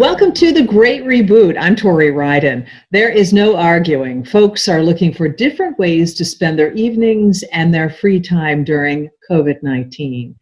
Welcome to the Great Reboot. I'm Tori Ryden. There is no arguing. Folks are looking for different ways to spend their evenings and their free time during COVID-19.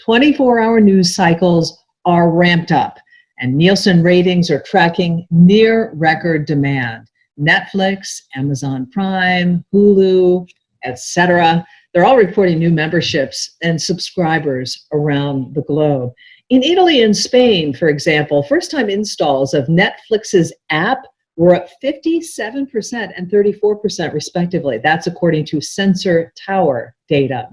24-hour news cycles are ramped up, and Nielsen ratings are tracking near record demand. Netflix, Amazon Prime, Hulu, etc. They're all reporting new memberships and subscribers around the globe. In Italy and Spain, for example, first-time installs of Netflix's app were up 57% and 34% respectively. That's according to Sensor Tower data.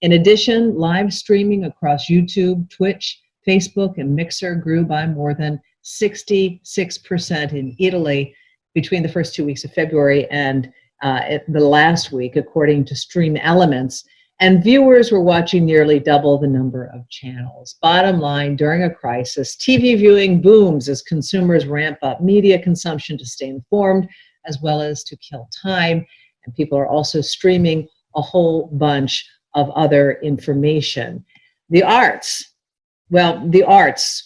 In addition, live streaming across YouTube, Twitch, Facebook, and Mixer grew by more than 66% in Italy between the first 2 weeks of February and the last week, according to Stream Elements. And viewers were watching nearly double the number of channels. Bottom line, during a crisis, TV viewing booms as consumers ramp up media consumption to stay informed, as well as to kill time. And people are also streaming a whole bunch of other information. The arts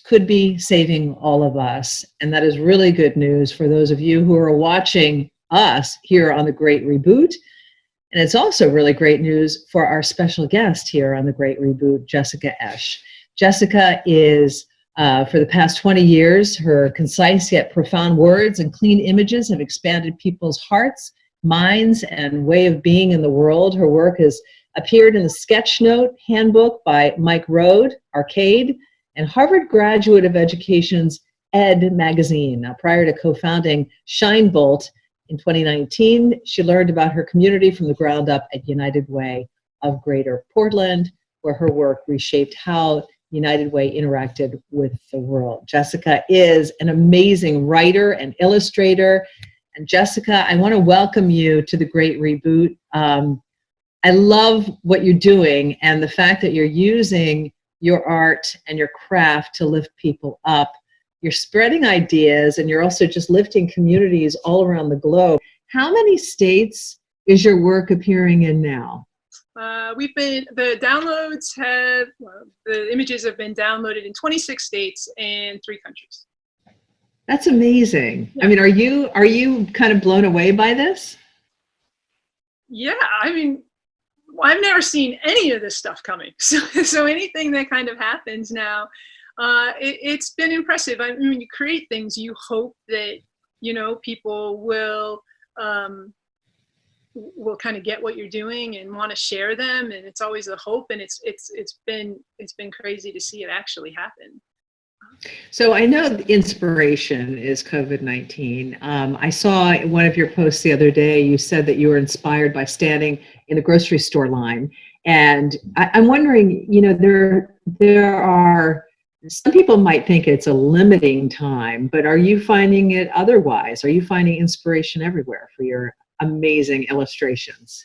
could be saving all of us. And that is really good news for those of you who are watching us here on The Great Reboot. And it's also really great news for our special guest here on The Great Reboot, Jessica Esch. Jessica is, for the past 20 years, her concise yet profound words and clean images have expanded people's hearts, minds, and way of being in the world. Her work has appeared in the Sketch Note Handbook by Mike Road, Arcade, and Harvard Graduate of Education's Ed magazine. Now, prior to co-founding Shinebolt, in 2019, she learned about her community from the ground up at United Way of Greater Portland, where her work reshaped how United Way interacted with the world. Jessica is an amazing writer and illustrator. And Jessica, I want to welcome you to The Great Reboot. I love what you're doing and the fact that you're using your art and your craft to lift people up. You're spreading ideas, and you're also just lifting communities all around the globe. How many states is your work appearing in now? The images have been downloaded in 26 states and 3 countries. That's amazing. Yeah. I mean, are you kind of blown away by this? Yeah, I mean, I've never seen any of this stuff coming. So anything that kind of happens now, it's been impressive. I mean, when you create things, you hope that, people will kind of get what you're doing and want to share them. And it's always a hope. And it's been crazy to see it actually happen. So I know the inspiration is COVID-19. I saw in one of your posts the other day, you said that you were inspired by standing in the grocery store line. And I'm wondering, there are, some people might think it's a limiting time, but are you finding it otherwise? Are you finding inspiration everywhere for your amazing illustrations?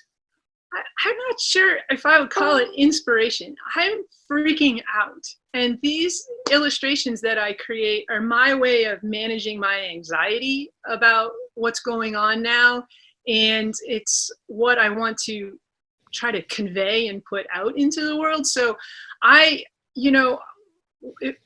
I'm not sure if I would call it inspiration. I'm freaking out. And these illustrations that I create are my way of managing my anxiety about what's going on now. And it's what I want to try to convey and put out into the world. So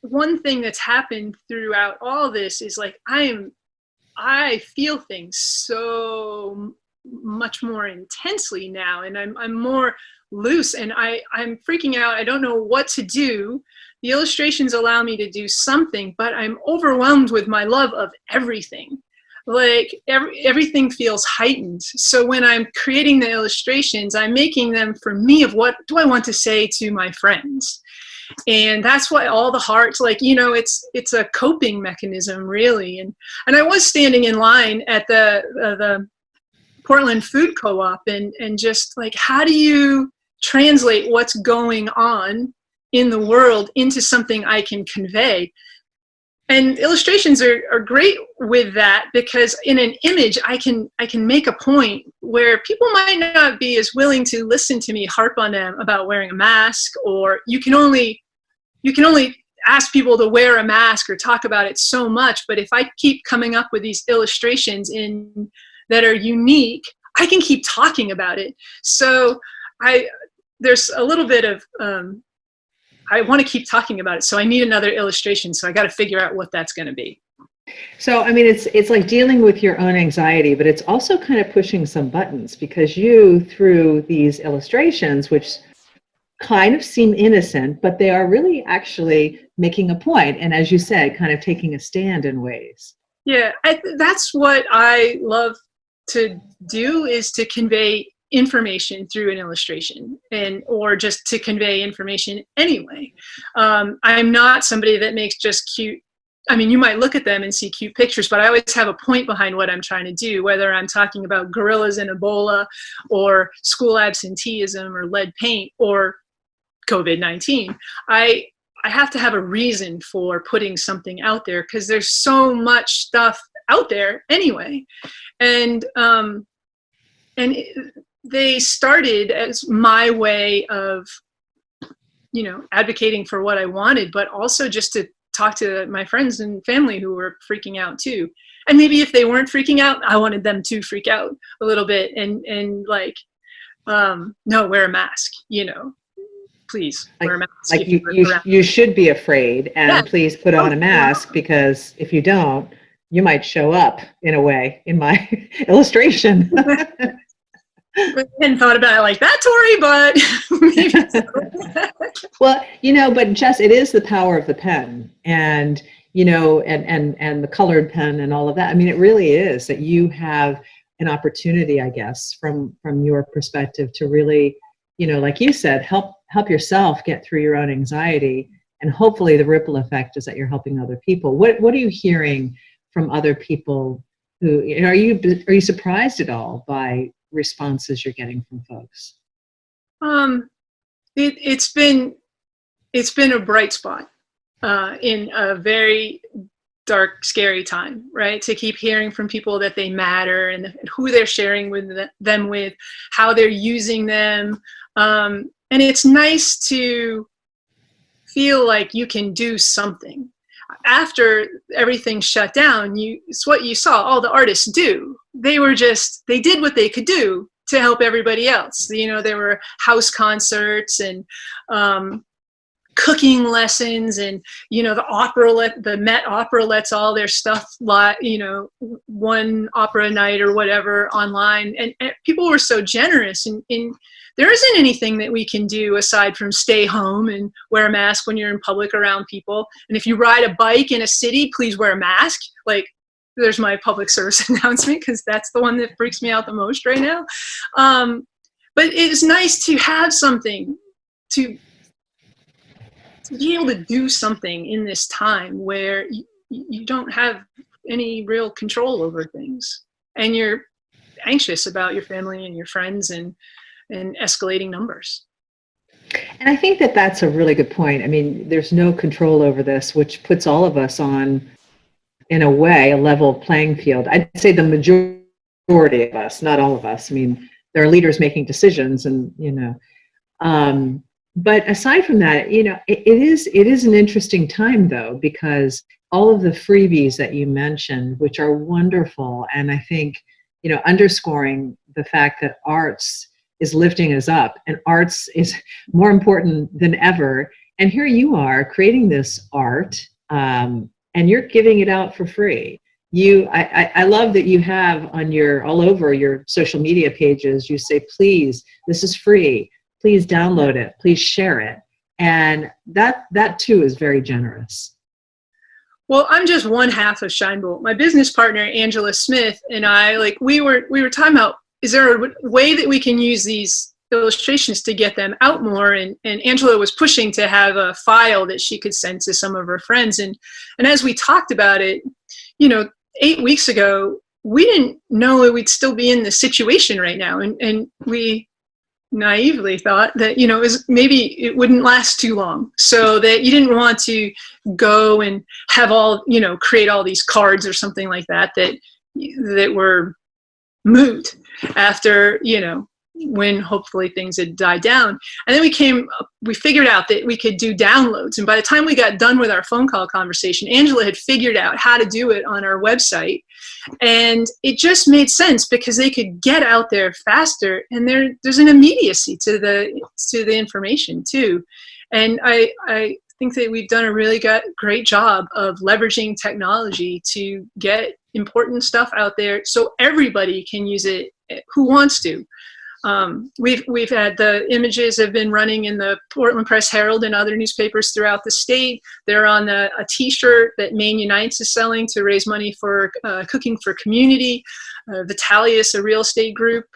one thing that's happened throughout all this is like I feel things so much more intensely now, and I'm more loose, and I'm freaking out. I don't know what to do. The illustrations allow me to do something, but I'm overwhelmed with my love of everything. Like everything feels heightened. So when I'm creating the illustrations, I'm making them for me of what do I want to say to my friends. And that's why all the hearts, it's a coping mechanism, really. And I was standing in line at the Portland Food Co-op and just like, how do you translate what's going on in the world into something I can convey? And illustrations are great with that, because in an image I can make a point where people might not be as willing to listen to me harp on them about wearing a mask, or you can only ask people to wear a mask or talk about it so much. But if I keep coming up with these illustrations that are unique, I can keep talking about it. So there's a little bit of I want to keep talking about it, so I need another illustration, so I got to figure out what that's going to be. So, I mean, it's like dealing with your own anxiety, but it's also kind of pushing some buttons because you, through these illustrations, which kind of seem innocent, but they are really actually making a point, and as you said, kind of taking a stand in ways. Yeah, that's what I love to do, is to convey information through an illustration, and or just to convey information anyway. I'm not somebody that makes just cute, I mean, you might look at them and see cute pictures, but I always have a point behind what I'm trying to do, whether I'm talking about gorillas and Ebola or school absenteeism or lead paint or COVID-19. I have to have a reason for putting something out there, because there's so much stuff out there anyway. And they started as my way of, advocating for what I wanted, but also just to talk to my friends and family who were freaking out too. And maybe if they weren't freaking out, I wanted them to freak out a little bit, and like, no, wear a mask, please wear a mask. Like you should be afraid, and please put on a mask, because if you don't, you might show up in a way in my illustration. I hadn't thought about it like that, Tori, but maybe so. Well, but Jess, it is the power of the pen, and and the colored pen and all of that. I mean, it really is that you have an opportunity, I guess, from your perspective, to really, like you said, help yourself get through your own anxiety, and hopefully the ripple effect is that you're helping other people. What are you hearing from other people? Who are you surprised at all by responses you're getting from folks? It's been a bright spot in a very dark, scary time, right? To keep hearing from people that they matter, and who they're sharing them with, how they're using them. And it's nice to feel like you can do something. After everything shut down, it's what you saw all the artists do. They did what they could do to help everybody else. There were house concerts and cooking lessons, and the Met Opera lets all their stuff one opera night or whatever online, and people were so generous, and there isn't anything that we can do aside from stay home and wear a mask when you're in public around people. And if you ride a bike in a city, please wear a mask. Like, there's my public service announcement, because that's the one that freaks me out the most right now. But it's nice to have something, to be able to do something in this time where you don't have any real control over things, and you're anxious about your family and your friends, and escalating numbers. And I think that that's a really good point. I mean, there's no control over this, which puts all of us on, in a way, a level playing field. I'd say the majority of us, not all of us. I mean, there are leaders making decisions, and but aside from that, it is an interesting time, though, because all of the freebies that you mentioned, which are wonderful, and I think underscoring the fact that arts is lifting us up, and arts is more important than ever. And here you are creating this art, and you're giving it out for free. I love that you have on all over your social media pages, you say, please, this is free. Please download it. Please share it. And that too is very generous. Well, I'm just one half of Shinebolt. My business partner, Angela Smith, and I, we were talking about, is there a way that we can use these illustrations to get them out more? And Angela was pushing to have a file that she could send to some of her friends. And as we talked about it, 8 weeks ago, we didn't know we'd still be in this situation right now. And we naively thought that, maybe it wouldn't last too long, so that you didn't want to go and have create all these cards or something like that were moot after, when hopefully things had died down. And then we figured out that we could do downloads. And by the time we got done with our phone call conversation, Angela had figured out how to do it on our website. And it just made sense, because they could get out there faster, and there's an immediacy to the information too. And I think that we've done a really great job of leveraging technology to get important stuff out there so everybody can use it who wants to. We've had the images have been running in the Portland Press Herald and other newspapers throughout the state. They're on a T-shirt that Maine Unites is selling to raise money for Cooking for Community. Vitalius, a real estate group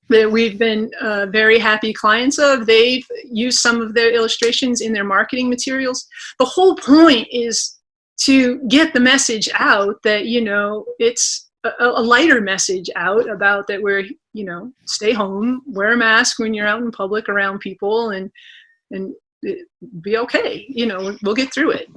that we've been very happy clients of, they've used some of their illustrations in their marketing materials. The whole point is to get the message out that, you know, it's a lighter message out about that we're, you know, stay home, wear a mask when you're out in public around people, and be okay. You know, we'll get through it.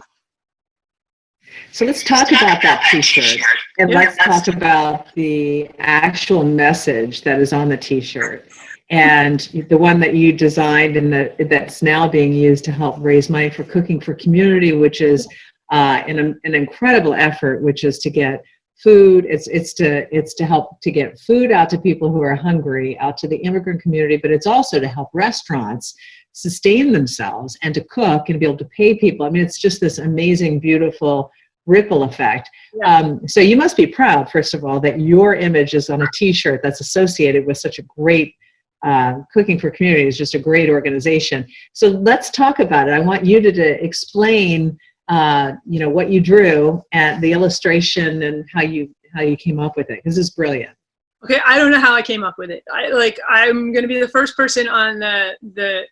So let's talk about that T-shirt, and let's talk about the actual message that is on the T-shirt, and the one that you designed and that's now being used to help raise money for Cooking for Community, which is an incredible effort, which is to get food. It's to help to get food out to people who are hungry, out to the immigrant community, but it's also to help restaurants sustain themselves and to cook and be able to pay people. I mean, it's just this amazing, beautiful ripple effect. Yeah. So you must be proud, first of all, that your image is on a T-shirt that's associated with such a great Cooking for Community. Is just a great organization. So let's talk about it. I want you to explain you know, what you drew and the illustration and how you came up with it, because it's brilliant. Okay, I don't know how I came up with it. I'm going to be the first person on the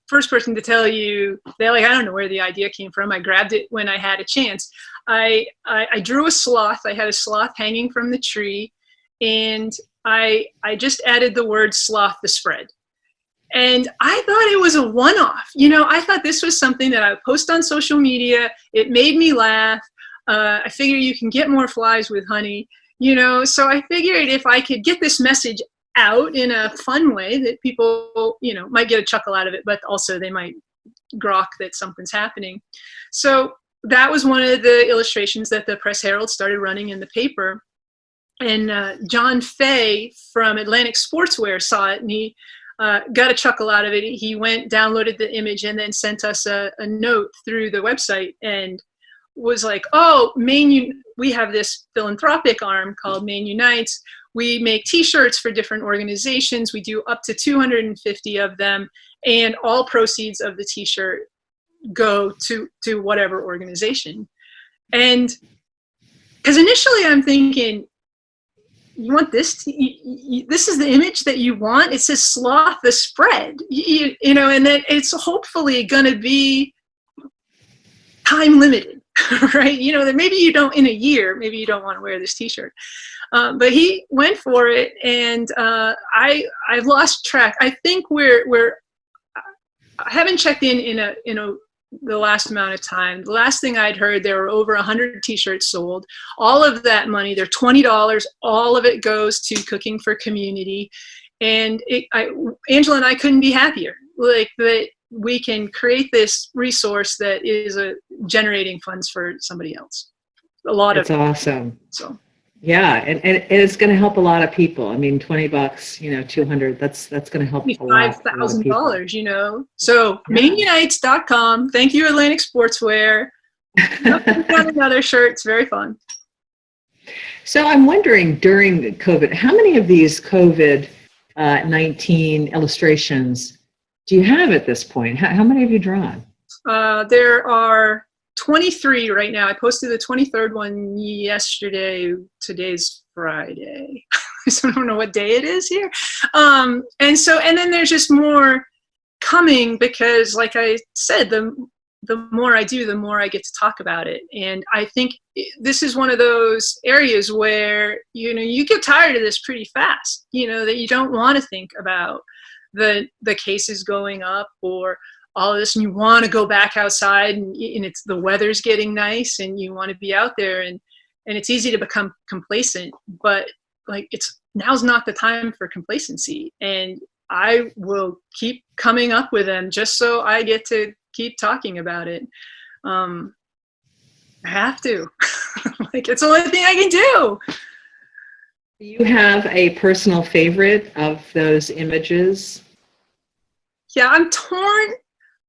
first person to tell you that, like, I don't know where the idea came from. I grabbed it when I had a chance. I drew a sloth. I had a sloth hanging from the tree, and I just added the word Sloth the Spread. And I thought it was a one-off. You know, I thought this was something that I would post on social media. It made me laugh. I figured you can get more flies with honey, you know. So I figured if I could get this message out in a fun way that people, you know, might get a chuckle out of it, but also they might grok that something's happening. So that was one of the illustrations that the Press Herald started running in the paper. And John Fay from Atlantic Sportswear saw it, and he got a chuckle out of it. He went, downloaded the image, and then sent us a note through the website and was like, oh, we have this philanthropic arm called Maine Unites. We make T-shirts for different organizations. We do up to 250 of them, and all proceeds of the T-shirt go to whatever organization. And because initially I'm thinking, you want this? This is the image that you want? It says Sloth the Spread, you know, and then it's hopefully going to be time limited, right? You know, that maybe you don't, in a year, maybe you don't want to wear this T-shirt. But he went for it, and I've lost track. I think I haven't checked in the last amount of time. The last thing I'd heard, there were over 100 T-shirts sold. All of that money, they're $20. All of it goes to Cooking for Community. And Angela and I couldn't be happier, like, that we can create this resource that is generating funds for somebody else. That's awesome. So. Yeah, and it's going to help a lot of people. I mean, $20, you know, 200. That's going to help a lot. $5,000, you know. So MaineUnites.com. Thank you, Atlantic Sportswear. Got another shirt. It's very fun. So I'm wondering, during COVID, how many of these COVID-19 illustrations do you have at this point? How many have you drawn? There are 23 right now. I posted the 23rd one yesterday. Today's Friday. So I don't know what day it is here. And then there's just more coming, because, like I said, the more I do, the more I get to talk about it. And I think this is one of those areas where, you know, you get tired of this pretty fast, you know, that you don't want to think about the cases going up or all of this, and you want to go back outside, and it's the weather's getting nice, and you want to be out there, and it's easy to become complacent, but, like, now's not the time for complacency, and I will keep coming up with them just so I get to keep talking about it. I have to. Like, it's the only thing I can do. Do you have a personal favorite of those images? Yeah, I'm torn.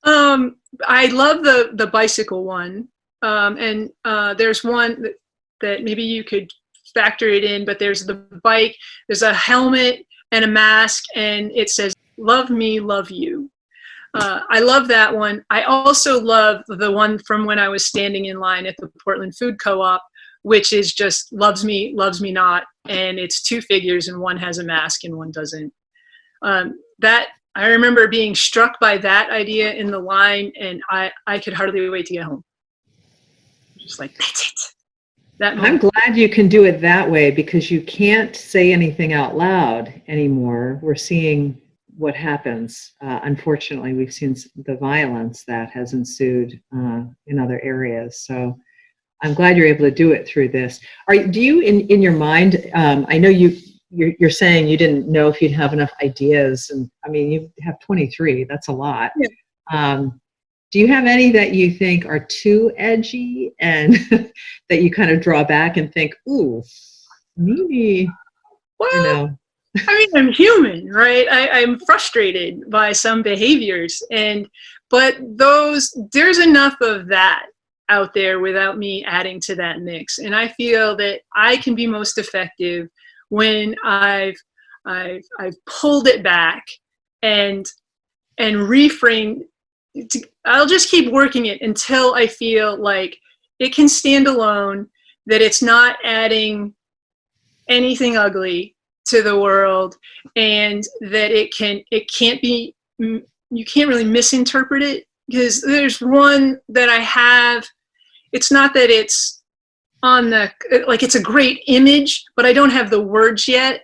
I love the bicycle one, and there's one that maybe you could factor it in. But there's the bike, there's a helmet and a mask, and it says "Love me, love you." I love that one. I also love the one from when I was standing in line at the Portland Food Co-op, which is just loves me not, and it's two figures, and one has a mask and one doesn't. That I remember being struck by that idea in the line, and I could hardly wait to get home. Just like, that's it. That I'm moment. glad you can do it that way, because you can't say anything out loud anymore. We're seeing what happens. Unfortunately, we've seen the violence that has ensued in other areas. So I'm glad you're able to do it through this. Do you, in your mind, I know you're saying you didn't know if you'd have enough ideas, and I mean, you have 23, that's a lot. Yeah. Do you have any that you think are too edgy and that you kind of draw back and think, ooh, maybe, Well, you know? I mean, I'm human, right? I'm frustrated by some behaviors, but there's enough of that out there without me adding to that mix. And I feel that I can be most effective when I've pulled it back and reframed. I'll just keep working it until I feel like it can stand alone, that it's not adding anything ugly to the world, and that it can't be, you can't really misinterpret it. Because there's one that I have, it's not that it's on the, like, it's a great image, but I don't have the words yet.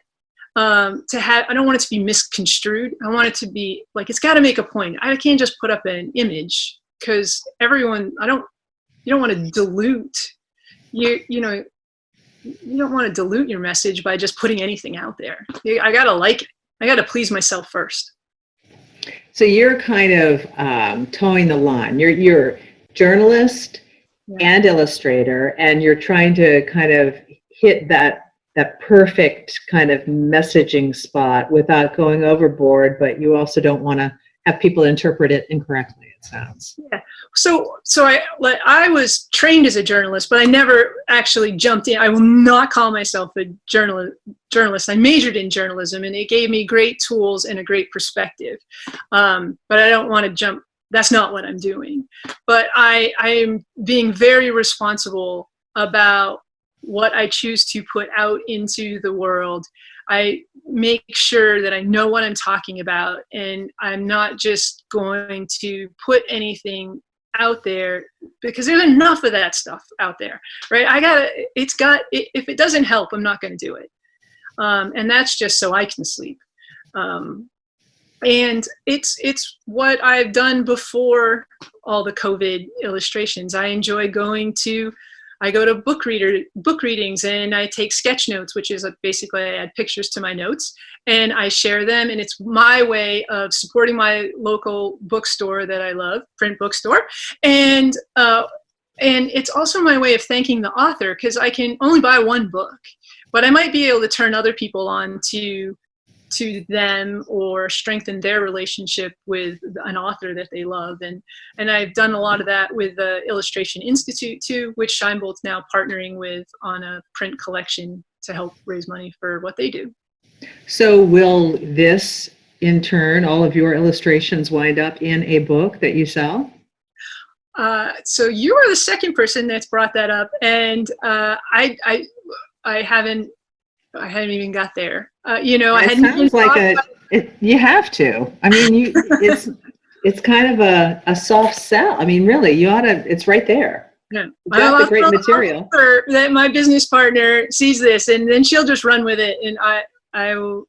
I don't want it to be misconstrued. I want it to be like, it's got to make a point. I can't just put up an image, because you don't want to dilute, you don't want to dilute your message by just putting anything out there. I got to like it. I got to please myself first. So you're kind of towing the line. You're journalist and illustrator, and you're trying to kind of hit that perfect kind of messaging spot without going overboard, but you also don't want to have people interpret it incorrectly, it sounds. Yeah. So I was trained as a journalist, but I never actually jumped in. I will not call myself a journalist. I majored in journalism, and it gave me great tools and a great perspective. But I don't want to jump. That's not what I'm doing. But I am being very responsible about what I choose to put out into the world. I make sure that I know what I'm talking about, and I'm not just going to put anything out there, because there's enough of that stuff out there, right? If it doesn't help, I'm not going to do it. And that's just so I can sleep. And it's what I've done before all the COVID illustrations. I go to book readings, and I take sketch notes, which is basically I add pictures to my notes, and I share them. And it's my way of supporting my local bookstore that I love, print bookstore. And it's also my way of thanking the author, because I can only buy one book, but I might be able to turn other people on to them, or strengthen their relationship with an author that they love. And I've done a lot of that with the Illustration Institute too, which Shinebolt now partnering with on a print collection to help raise money for what they do. So will this, in turn, all of your illustrations wind up in a book that you sell? So you are the second person that's brought that up, and I haven't even got there. It sounds like you have to. I mean, it's kind of a soft sell. I mean, really, you ought to. It's right there. Yeah. You got the great material. That my business partner sees this, and then she'll just run with it, and I will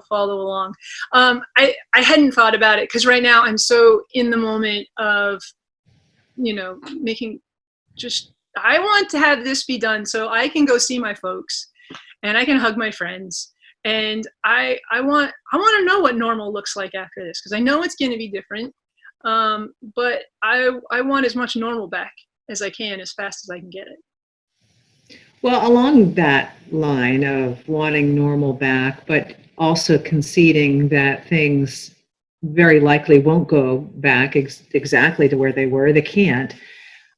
follow along. I hadn't thought about it, because right now I'm so in the moment of, I want to have this be done so I can go see my folks, and I can hug my friends. And I want to know what normal looks like after this, because I know it's going to be different. But I want as much normal back as I can, as fast as I can get it. Well, along that line of wanting normal back, but also conceding that things very likely won't go back exactly to where they were. They can't.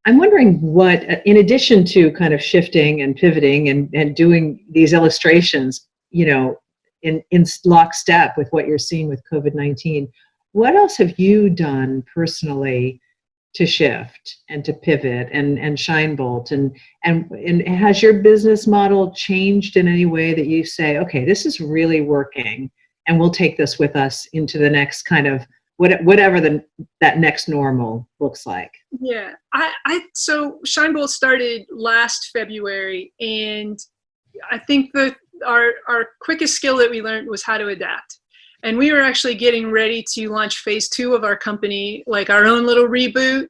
I'm wondering what, in addition to kind of shifting and pivoting and doing these illustrations, in lockstep with what you're seeing with COVID-19, what else have you done personally to shift and to pivot and Shinebolt and has your business model changed in any way that you say, okay, this is really working and we'll take this with us into the next kind of whatever that next normal looks like? Yeah, so Shinebolt started last February, and I think our quickest skill that we learned was how to adapt. And we were actually getting ready to launch phase 2 of our company, like our own little reboot.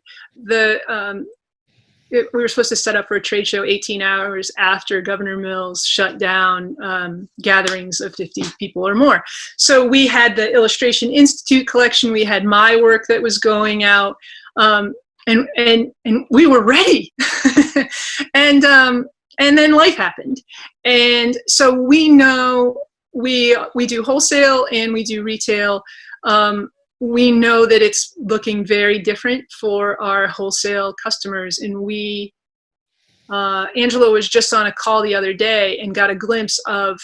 We were supposed to set up for a trade show 18 hours after Governor Mills shut down gatherings of 50 people or more. So we had the Illustration Institute collection. We had my work that was going out, and we were ready. and then life happened, and so we know we do wholesale and we do retail. We know that it's looking very different for our wholesale customers. And Angela was just on a call the other day and got a glimpse of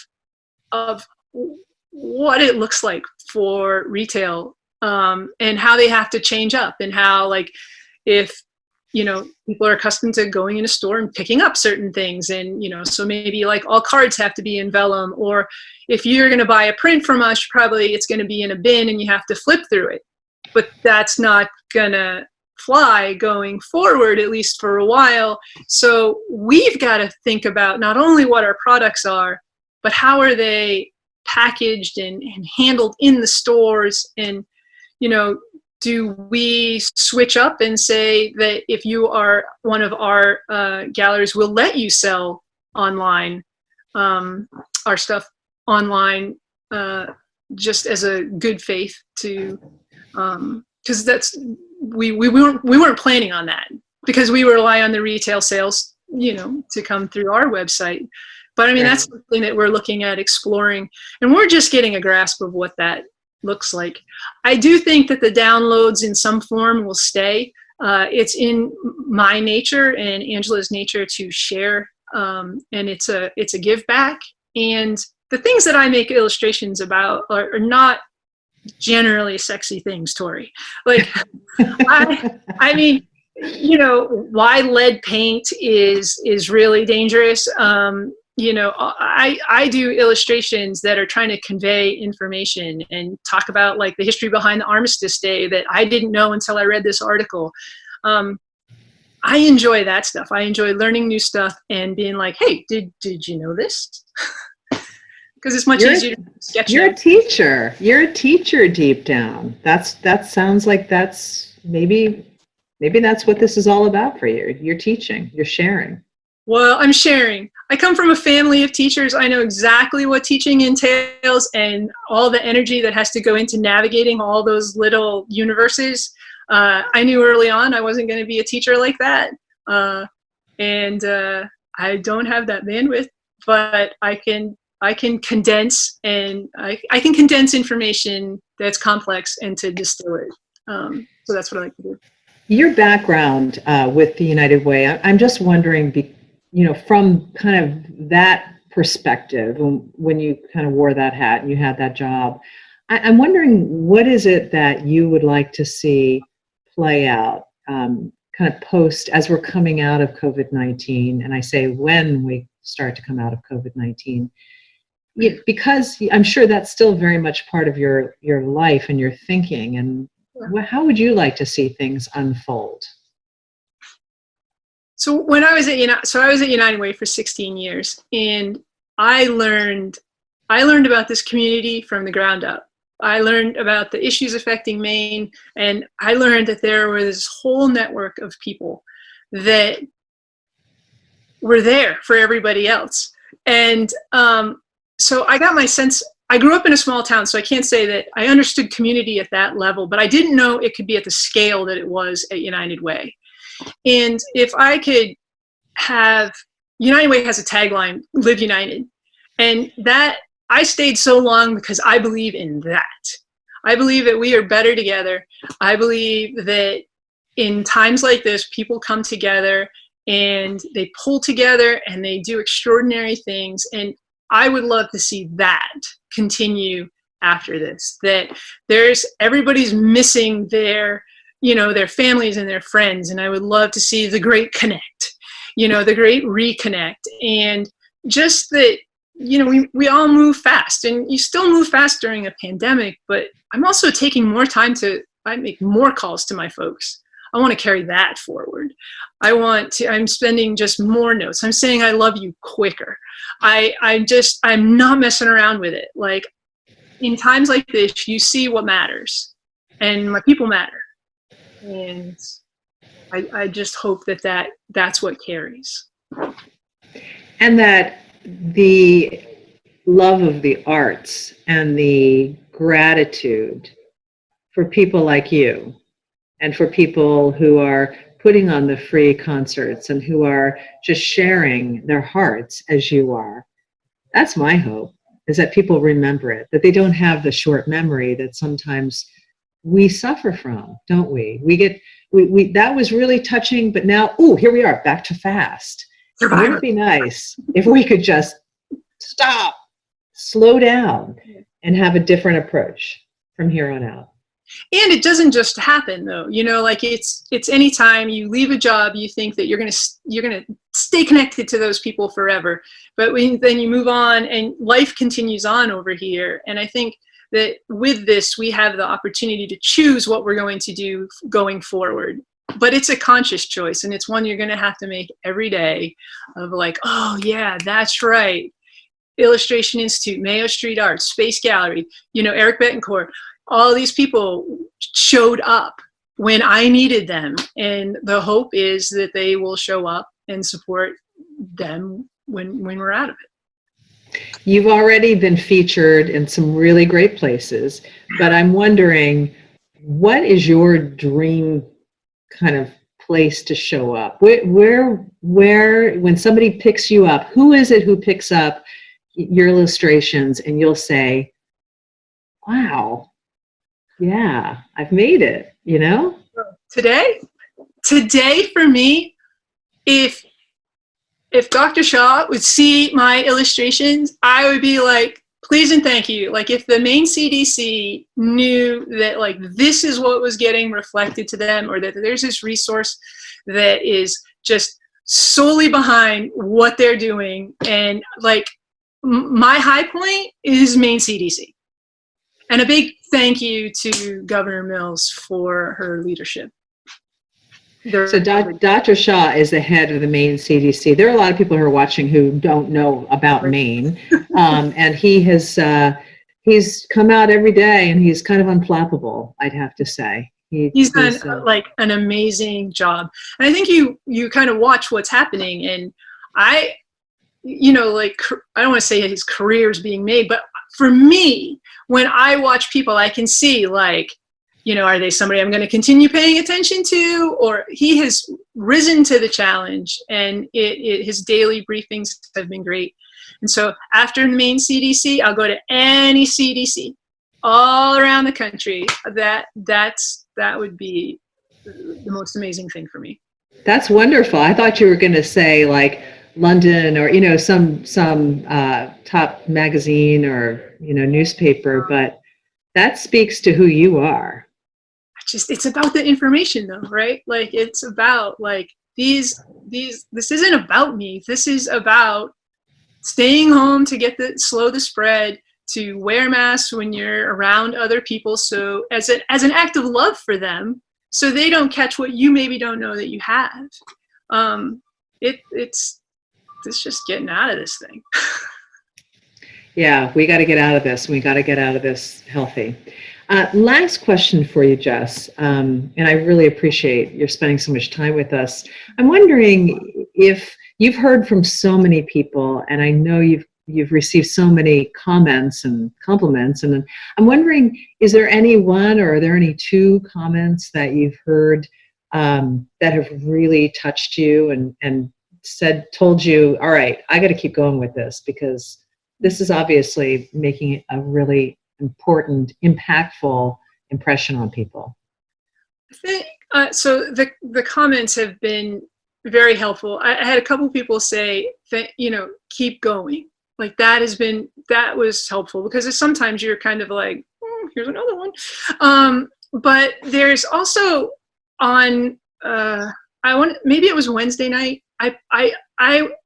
what it looks like for retail, and how they have to change up, and how, like, if, people are accustomed to going in a store and picking up certain things. And, so maybe like all cards have to be in vellum, or if you're going to buy a print from us, probably it's going to be in a bin and you have to flip through it. But that's not going to fly going forward, at least for a while. So we've got to think about not only what our products are, but how are they packaged and handled in the stores. And, do we switch up and say that if you are one of our galleries, we'll let you sell online, our stuff online, just as a good faith to, because we weren't planning on that, because we rely on the retail sales, to come through our website. But I mean, that's something that we're looking at exploring, and we're just getting a grasp of what that looks like. I do think that the downloads in some form will stay. It's in my nature and Angela's nature to share, and it's a give back. And the things that I make illustrations about are not generally sexy things, Tori. Like, I mean, why lead paint is really dangerous. I do illustrations that are trying to convey information and talk about, like, the history behind the Armistice Day that I didn't know until I read this article. I enjoy that stuff. I enjoy learning new stuff and being like, hey, did you know this? Because it's much easier to sketch. You're a teacher. You're a teacher deep down. That sounds like that's maybe that's what this is all about for you. You're teaching. You're sharing. Well, I'm sharing. I come from a family of teachers. I know exactly what teaching entails and all the energy that has to go into navigating all those little universes. I knew early on I wasn't going to be a teacher like that. And I don't have that bandwidth, but I can condense, and I can condense information that's complex and to distill it. So that's what I like to do. Your background with the United Way, I'm just wondering, from kind of that perspective, when you kind of wore that hat and you had that job, I'm wondering, what is it that you would like to see play out kind of post, as we're coming out of COVID-19? And I say when we start to come out of COVID-19, because I'm sure that's still very much part of your life and your thinking. And how would you like to see things unfold? So when I was at United Way for 16 years, and I learned about this community from the ground up. I learned about the issues affecting Maine, and I learned that there was this whole network of people that were there for everybody else. And so I got my sense. I grew up in a small town, so I can't say that I understood community at that level, but I didn't know it could be at the scale that it was at United Way. And if I could have, United Way has a tagline, Live United. And that, I stayed so long because I believe in that. I believe that we are better together. I believe that in times like this, people come together and they pull together and they do extraordinary things. And I would love to see that continue after this, that everybody's missing their, their families and their friends. And I would love to see the great connect, the great reconnect. And just that, we all move fast, and you still move fast during a pandemic, but I'm also taking more time I make more calls to my folks. I want to carry that forward. I'm spending just more notes. I'm saying I love you quicker. I'm not messing around with it. Like, in times like this, you see what matters, and my people matter. And I just hope that's what carries. And that the love of the arts and the gratitude for people like you, and for people who are putting on the free concerts and who are just sharing their hearts as you are. That's my hope, is that people remember it, that they don't have the short memory that sometimes we suffer from, don't we? We that was really touching, but now, here we are, back to fast. Wouldn't it be nice if we could just stop, slow down, and have a different approach from here on out? And it doesn't just happen, though. Like, it's anytime you leave a job, you think that you're gonna stay connected to those people forever. But then you move on, and life continues on over here. And I think that with this, we have the opportunity to choose what we're going to do going forward. But it's a conscious choice, and it's one you're going to have to make every day, of like, oh yeah, that's right. Illustration Institute, Mayo Street Arts, Space Gallery, Eric Betancourt, all these people showed up when I needed them. And the hope is that they will show up and support them when we're out of it. You've already been featured in some really great places, but I'm wondering, what is your dream kind of place to show up? Where, when somebody picks you up, who is it who picks up your illustrations and you'll say, wow, yeah, I've made it, Today for me, if Dr. Shaw would see my illustrations, I would be like, please and thank you. Like, if the Maine CDC knew that, like, this is what was getting reflected to them, or that there's this resource that is just solely behind what they're doing. And like, my high point is Maine CDC. And a big thank you to Governor Mills for her leadership. So Dr. Shaw is the head of the Maine CDC. There are a lot of people who are watching who don't know about Maine, and he's come out every day, and he's kind of unflappable, I'd have to say. He's done like an amazing job, and I think you kind of watch what's happening, and I don't want to say his career is being made, but for me, when I watch people, I can see, like, are they somebody I'm going to continue paying attention to? Or he has risen to the challenge, and his daily briefings have been great. And so after the Maine CDC, I'll go to any CDC all around the country. That would be the most amazing thing for me. That's wonderful. I thought you were going to say, like, London, or some top magazine or newspaper, but that speaks to who you are. It's about the information, though, right? Like, it's about, like, this isn't about me. This is about staying home to get slow the spread, to wear masks when you're around other people, so as an act of love for them, so they don't catch what you maybe don't know that you have. It's just getting out of this thing. Yeah, we got to get out of this. We got to get out of this healthy. Last question for you, Jess, and I really appreciate your spending so much time with us. I'm wondering if you've heard from so many people, and I know you've received so many comments and compliments, and I'm wondering, is there any one, or are there any two comments that you've heard that have really touched you and told you, all right, I got to keep going with this, because this is obviously making a really important, impactful impression on people? I think so. The comments have been very helpful. I had a couple people say that, keep going. Like that was helpful, because sometimes you're kind of like, here's another one. But there's also on maybe it was Wednesday night. I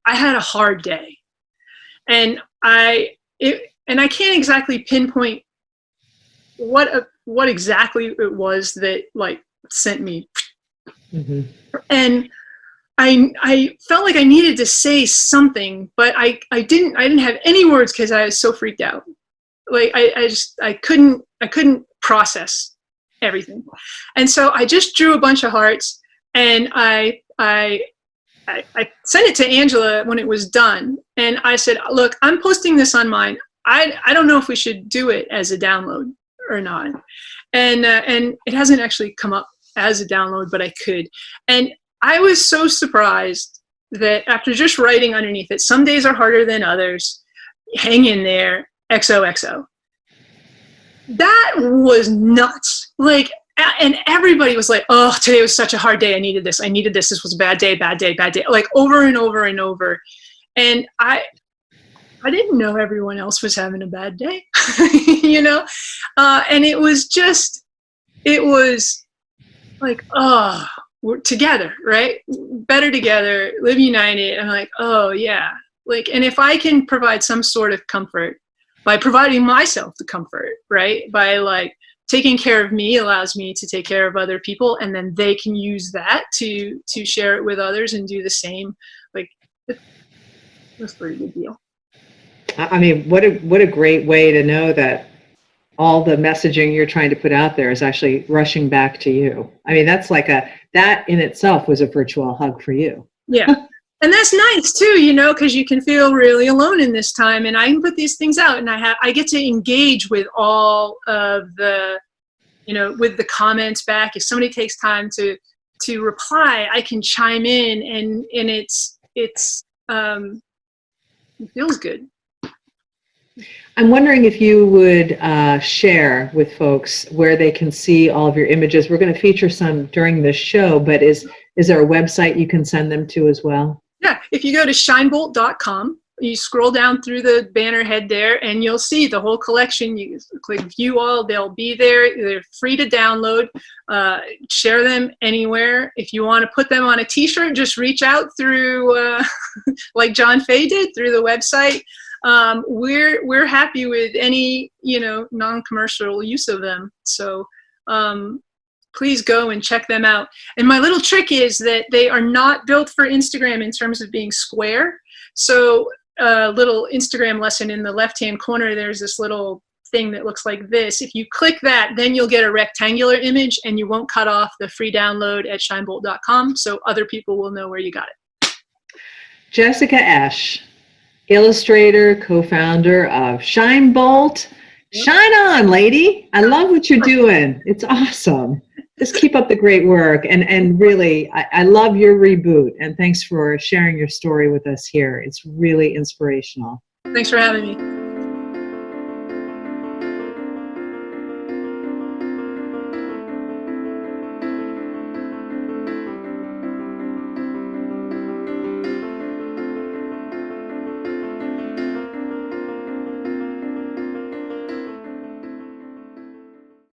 had a hard day, and I can't exactly pinpoint what exactly it was that like sent me. Mm-hmm. And I felt like I needed to say something, but I didn't have any words because I was so freaked out. Like I couldn't process everything. And so I just drew a bunch of hearts, and I sent it to Angela when it was done. And I said, look, I'm posting this on mine. I don't know if we should do it as a download or not. And it hasn't actually come up as a download, but I could. And I was so surprised that after just writing underneath it, some days are harder than others, hang in there, XOXO. That was nuts. Like, and everybody was like, oh, today was such a hard day. I needed this. This was a bad day, bad day, bad day. Like over and over and over. And I didn't know everyone else was having a bad day, and it was like, oh, we're together, right? Better together, live united. I'm like, oh yeah. Like, and if I can provide some sort of comfort by providing myself the comfort, right? By like taking care of me allows me to take care of other people, and then they can use that to share it with others and do the same. Like, that's a pretty good deal. I mean, what a great way to know that all the messaging you're trying to put out there is actually rushing back to you. I mean, that's like that in itself was a virtual hug for you. Yeah. And that's nice too, because you can feel really alone in this time, and I can put these things out, and I get to engage with all of the, with the comments back. If somebody takes time to reply, I can chime in, and it feels good. I'm wondering if you would share with folks where they can see all of your images. We're going to feature some during this show, but is there a website you can send them to as well? Yeah, if you go to shinebolt.com, you scroll down through the banner head there, and you'll see the whole collection. You click view all, they'll be there. They're free to download. Share them anywhere. If you want to put them on a t-shirt, just reach out through, like John Fay did, through the website. We're happy with any, non-commercial use of them. So please go and check them out. And my little trick is that they are not built for Instagram in terms of being square. So a little Instagram lesson: in the left-hand corner, there's this little thing that looks like this. If you click that, then you'll get a rectangular image, and you won't cut off the free download at shinebolt.com, so other people will know where you got it. Jessica Esch, Illustrator, co-founder of Shinebolt. Shine on, lady. I love what you're doing. It's awesome. Just keep up the great work. And really, I love your reboot. And thanks for sharing your story with us here. It's really inspirational. Thanks for having me.